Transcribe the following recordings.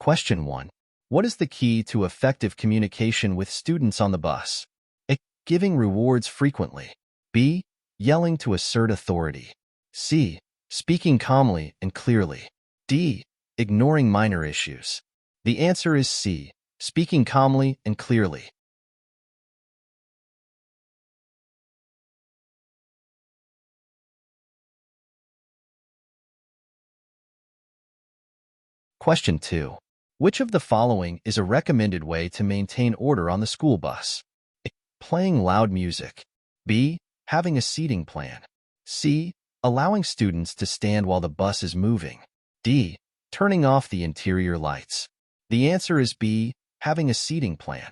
Question 1. What is the key to effective communication with students on the bus? A. Giving rewards frequently. B. Yelling to assert authority. C. Speaking calmly and clearly. D. Ignoring minor issues. The answer is C. Speaking calmly and clearly. Question 2. Which of the following is a recommended way to maintain order on the school bus? A. Playing loud music. B. Having a seating plan. C. Allowing students to stand while the bus is moving. D. Turning off the interior lights. The answer is B. Having a seating plan.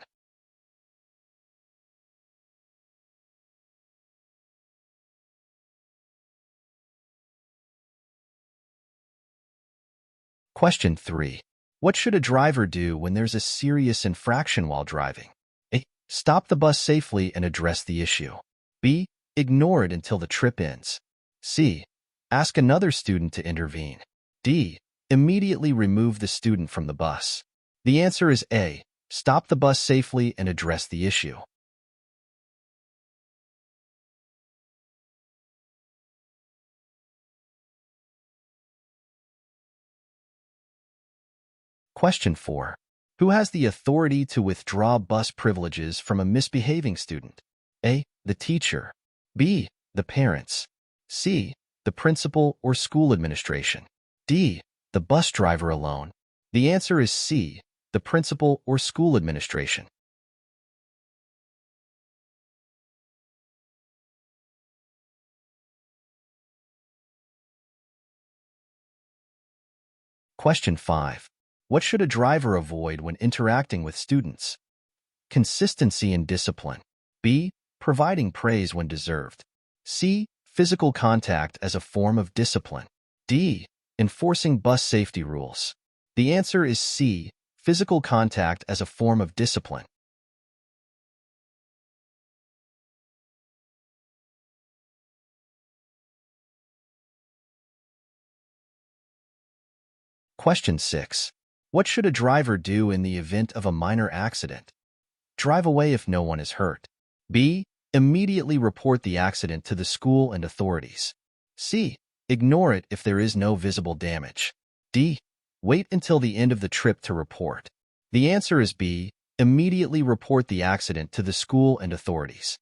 Question 3. What should a driver do when there's a serious infraction while driving? A. Stop the bus safely and address the issue. B. Ignore it until the trip ends. C. Ask another student to intervene. D. Immediately remove the student from the bus. The answer is A. Stop the bus safely and address the issue. Question 4. Who has the authority to withdraw bus privileges from a misbehaving student? A. The teacher. B. The parents. C. The principal or school administration. D. The bus driver alone. The answer is C. The principal or school administration. Question 5. What should a driver avoid when interacting with students? Consistency and discipline. B. Providing praise when deserved. C. Physical contact as a form of discipline. D. Enforcing bus safety rules. The answer is C. Physical contact as a form of discipline. Question 6. What should a driver do in the event of a minor accident? Drive away if no one is hurt. B. Immediately report the accident to the school and authorities. C. Ignore it if there is no visible damage. D. Wait until the end of the trip to report. The answer is B. Immediately report the accident to the school and authorities.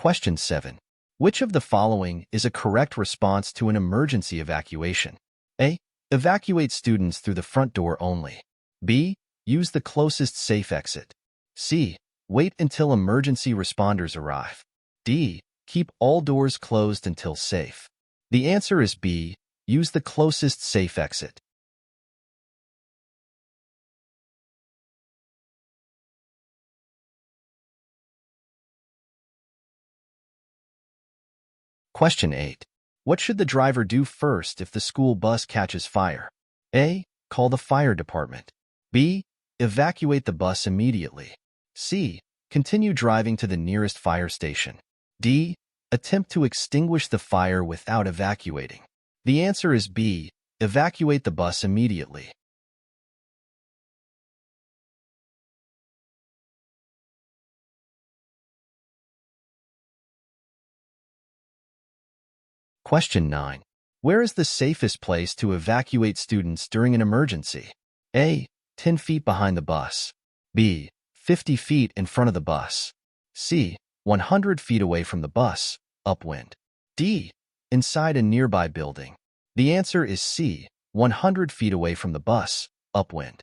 Question 7. Which of the following is a correct response to an emergency evacuation? A. Evacuate students through the front door only. B. Use the closest safe exit. C. Wait until emergency responders arrive. D. Keep all doors closed until safe. The answer is B. Use the closest safe exit. Question 8. What should the driver do first if the school bus catches fire? A. Call the fire department. B. Evacuate the bus immediately. C. Continue driving to the nearest fire station. D. Attempt to extinguish the fire without evacuating. The answer is B. Evacuate the bus immediately. Question 9. Where is the safest place to evacuate students during an emergency? A. 10 feet behind the bus. B. 50 feet in front of the bus. C. 100 feet away from the bus, upwind. D. Inside a nearby building. The answer is C. 100 feet away from the bus, upwind.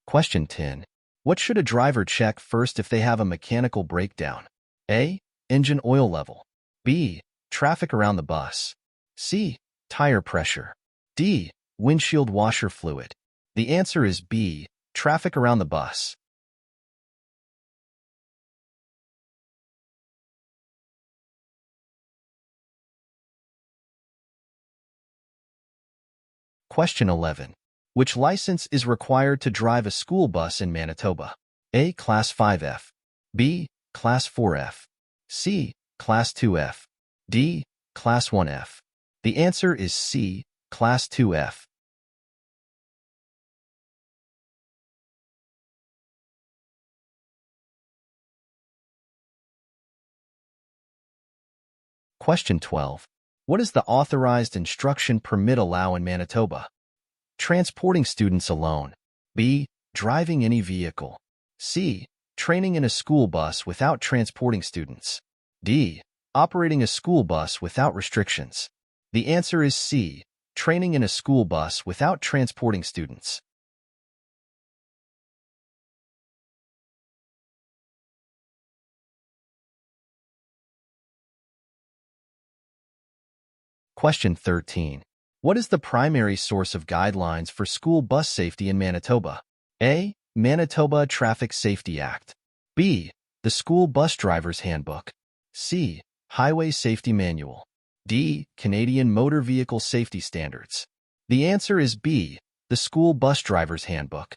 Question 10. What should a driver check first if they have a mechanical breakdown? A. Engine oil level. B. Traffic around the bus. C. Tire pressure. D. Windshield washer fluid. The answer is B. Traffic around the bus. Question 11. Which license is required to drive a school bus in Manitoba? A. Class 5F. B. Class 4F. C. Class 2F. D. Class 1F. The answer is C. Class 2F. Question 12. What does the Authorized Instruction Permit allow in Manitoba? Transporting students alone. B. Driving any vehicle. C. Training in a school bus without transporting students. D. Operating a school bus without restrictions. The answer is C. Training in a school bus without transporting students. Question 13. What is the primary source of guidelines for school bus safety in Manitoba? A. Manitoba Traffic Safety Act. B. The School Bus Driver's Handbook. C. Highway Safety Manual. D. Canadian Motor Vehicle Safety Standards. The answer is B. The School Bus Driver's Handbook.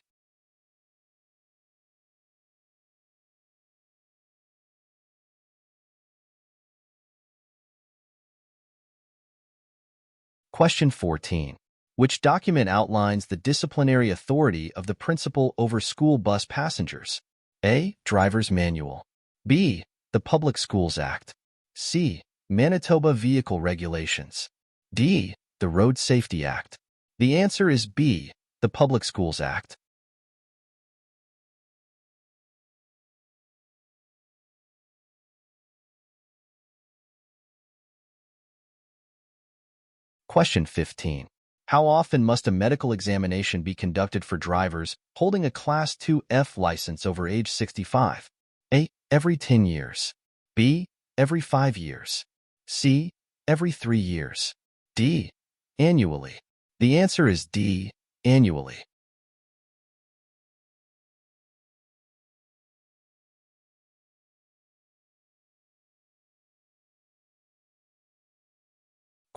Question 14. Which document outlines the disciplinary authority of the principal over school bus passengers? A. Driver's Manual. B. The Public Schools Act. C. Manitoba Vehicle Regulations. D. The Road Safety Act. The answer is B. The Public Schools Act. Question 15. How often must a medical examination be conducted for drivers holding a Class 2F license over age 65? A. Every 10 years. B. Every 5 years. C. Every 3 years. D. Annually. The answer is D. Annually.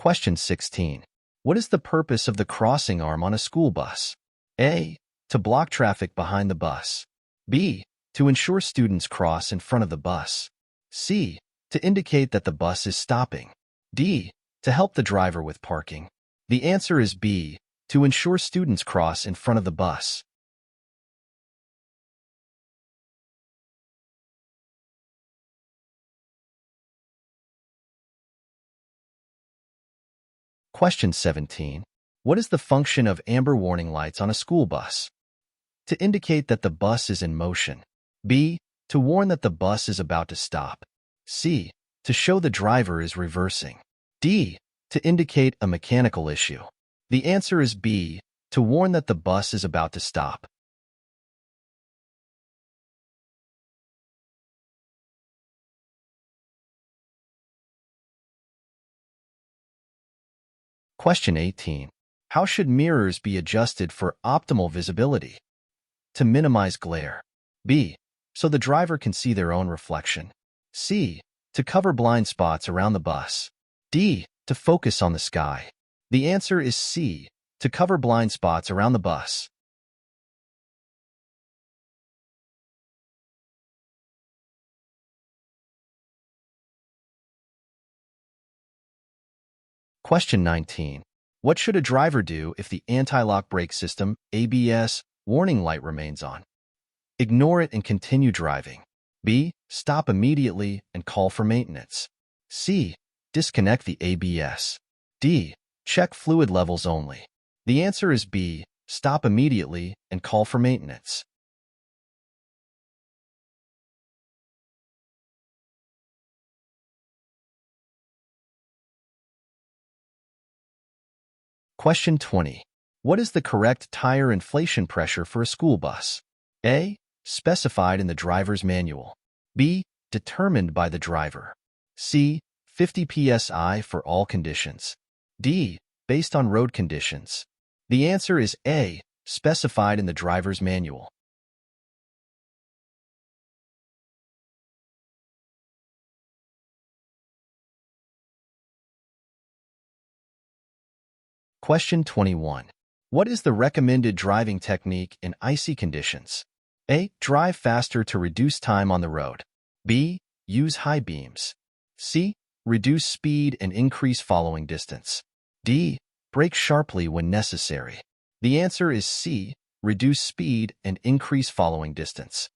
Question 16. What is the purpose of the crossing arm on a school bus? A. To block traffic behind the bus. B. To ensure students cross in front of the bus. C. To indicate that the bus is stopping. D. To help the driver with parking. The answer is B. To ensure students cross in front of the bus. Question 17. What is the function of amber warning lights on a school bus? To indicate that the bus is in motion. B. To warn that the bus is about to stop. C. To show the driver is reversing. D. To indicate a mechanical issue. The answer is B. To warn that the bus is about to stop. Question 18. How should mirrors be adjusted for optimal visibility? To minimize glare. B. So the driver can see their own reflection. C. To cover blind spots around the bus. D. To focus on the sky. The answer is C. To cover blind spots around the bus. Question 19. What should a driver do if the anti-lock brake system, ABS, warning light remains on? Ignore it and continue driving. B. Stop immediately and call for maintenance. C. Disconnect the ABS. D. Check fluid levels only. The answer is B. Stop immediately and call for maintenance. Question 20. What is the correct tire inflation pressure for a school bus? A. Specified in the driver's manual. B. Determined by the driver. C. 50 psi for all conditions. D. Based on road conditions. The answer is A. Specified in the driver's manual. Question 21. What is the recommended driving technique in icy conditions? A. Drive faster to reduce time on the road. B. Use high beams. C. Reduce speed and increase following distance. D. Brake sharply when necessary. The answer is C. Reduce speed and increase following distance.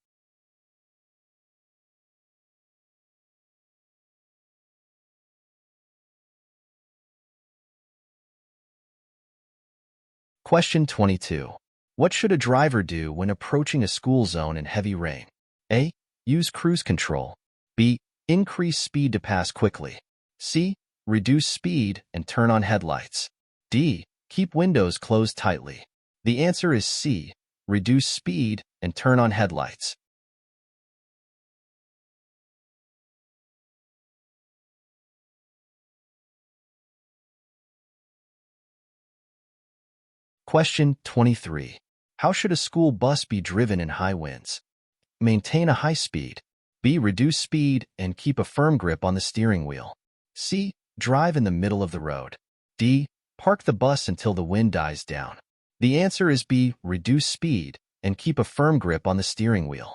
Question 22. What should a driver do when approaching a school zone in heavy rain? A. Use cruise control. B. Increase speed to pass quickly. C. Reduce speed and turn on headlights. D. Keep windows closed tightly. The answer is C. Reduce speed and turn on headlights. Question 23. How should a school bus be driven in high winds? Maintain a high speed. B. Reduce speed and keep a firm grip on the steering wheel. C. Drive in the middle of the road. D. Park the bus until the wind dies down. The answer is B. Reduce speed and keep a firm grip on the steering wheel.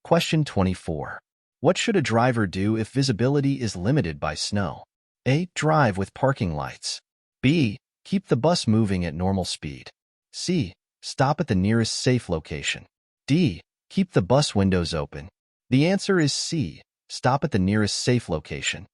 Question 24. What should a driver do if visibility is limited by snow? A. Drive with parking lights. B. Keep the bus moving at normal speed. C. Stop at the nearest safe location. D. Keep the bus windows open. The answer is C. Stop at the nearest safe location.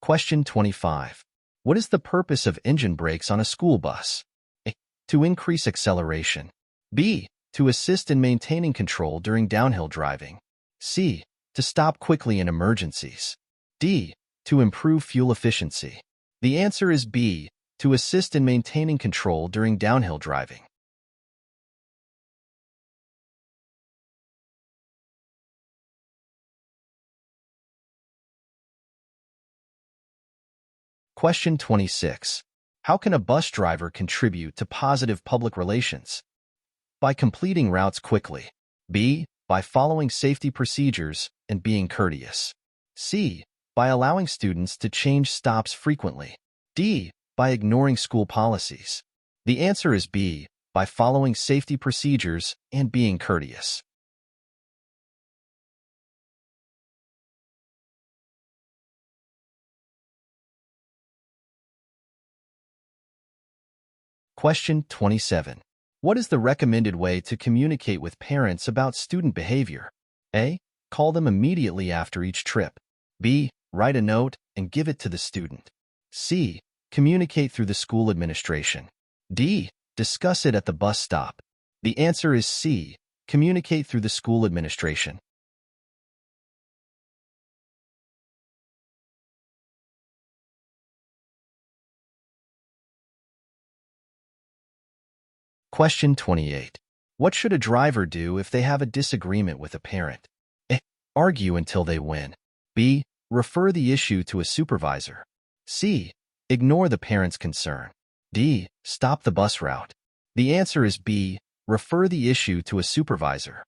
Question 25. What is the purpose of engine brakes on a school bus? A. To increase acceleration. B. To assist in maintaining control during downhill driving. C. To stop quickly in emergencies. D. To improve fuel efficiency. The answer is B. To assist in maintaining control during downhill driving. Question 26. How can a bus driver contribute to positive public relations? By completing routes quickly. B. By following safety procedures and being courteous. C. By allowing students to change stops frequently. D. By ignoring school policies. The answer is B. By following safety procedures and being courteous. Question 27. What is the recommended way to communicate with parents about student behavior? A. Call them immediately after each trip. B. Write a note and give it to the student. C. Communicate through the school administration. D. Discuss it at the bus stop. The answer is C. Communicate through the school administration. Question 28. What should a driver do if they have a disagreement with a parent? A. Argue until they win. B. Refer the issue to a supervisor. C. Ignore the parent's concern. D. Stop the bus route. The answer is B. Refer the issue to a supervisor.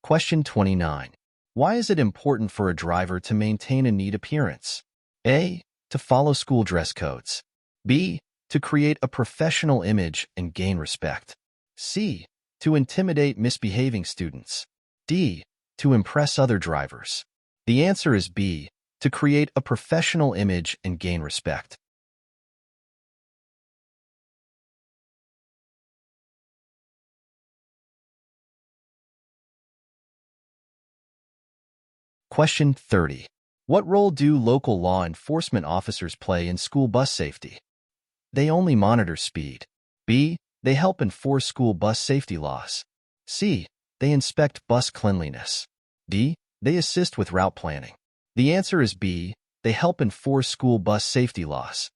Question 29. Why is it important for a driver to maintain a neat appearance? A. To follow school dress codes. B. To create a professional image and gain respect. C. To intimidate misbehaving students. D. To impress other drivers. The answer is B. To create a professional image and gain respect. Question 30. What role do local law enforcement officers play in school bus safety? They only monitor speed. B. They help enforce school bus safety laws. C. They inspect bus cleanliness. D. They assist with route planning. The answer is B. They help enforce school bus safety laws.